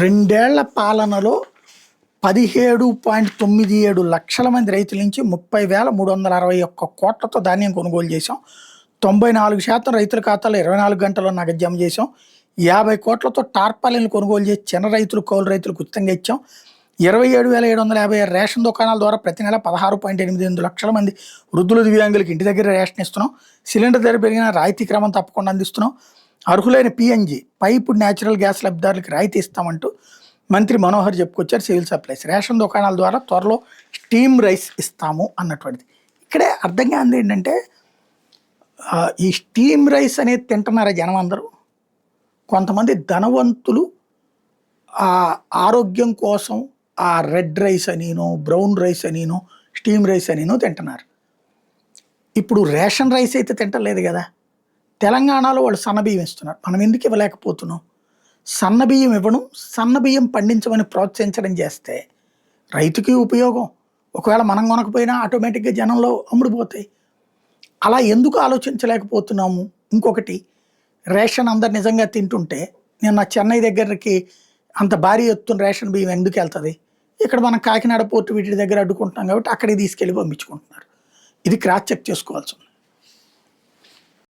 రెండేళ్ల పాలనలో 17.97 లక్షల మంది రైతుల నుంచి 30,361 కోట్లతో ధాన్యం కొనుగోలు చేశాం. 94% రైతుల ఖాతాలో 24 గంటల్లో నగదు జమ చేశాం. 50 కోట్లతో టార్పాలిన్లు కొనుగోలు చేసి చిన్న రైతులు, కౌలు రైతులకు ఉచితంగా ఇచ్చాం. 27,756 రేషన్ దుకాణాల ద్వారా ప్రతి నెల 16.88 లక్షల మంది వృద్ధులు, దివ్యాంగులకు ఇంటి దగ్గర రేషన్ ఇస్తున్నాం. సిలిండర్ ధర పెరిగిన రాయితీ క్రమం తప్పకుండా అందిస్తున్నాం. అర్హులైన పిఎన్జి పైపుడ్ న్యాచురల్ గ్యాస్ లబ్ధిదారులకు రాయితీ ఇస్తామంటూ మంత్రి మనోహర్ చెప్పుకొచ్చారు. సివిల్ సప్లైస్ రేషన్ దుకాణాల ద్వారా త్వరలో స్టీమ్ రైస్ ఇస్తాము అన్నటువంటిది. ఇక్కడే అర్థం కానిది ఏంటంటే ఈ స్టీమ్ రైస్ అనేది తింటున్నారా జనం అందరూ. కొంతమంది ధనవంతులు ఆరోగ్యం కోసం ఆ రెడ్ రైస్ అనినో, బ్రౌన్ రైస్ అనినో, స్టీమ్ రైస్ అనినో తింటున్నారు. ఇప్పుడు రేషన్ రైస్ అయితే తింటలేదు కదా. తెలంగాణలో వాళ్ళు సన్నబియ్యం ఇస్తున్నారు, మనం ఎందుకు ఇవ్వలేకపోతున్నాం? సన్నబియ్యం ఇవ్వడం, సన్నబియ్యం పండించమని ప్రోత్సహించడం చేస్తే రైతుకి ఉపయోగం. ఒకవేళ మనం కొనకపోయినా ఆటోమేటిక్గా జనంలో అమ్ముడుపోతాయి. అలా ఎందుకు ఆలోచించలేకపోతున్నాము? ఇంకొకటి, రేషన్ అందరు నిజంగా తింటుంటే నిన్న చెన్నై దగ్గరికి అంత భారీ ఎత్తున రేషన్ బియ్యం ఎందుకు వెళ్తుంది? ఇక్కడ మనం కాకినాడ పోర్టు వీటి దగ్గర అడ్డుకుంటున్నాం కాబట్టి అక్కడికి తీసుకెళ్ళి పంపించుకుంటున్నారు. ఇది క్రాస్ చెక్ చేసుకోవాల్సి ఉంది.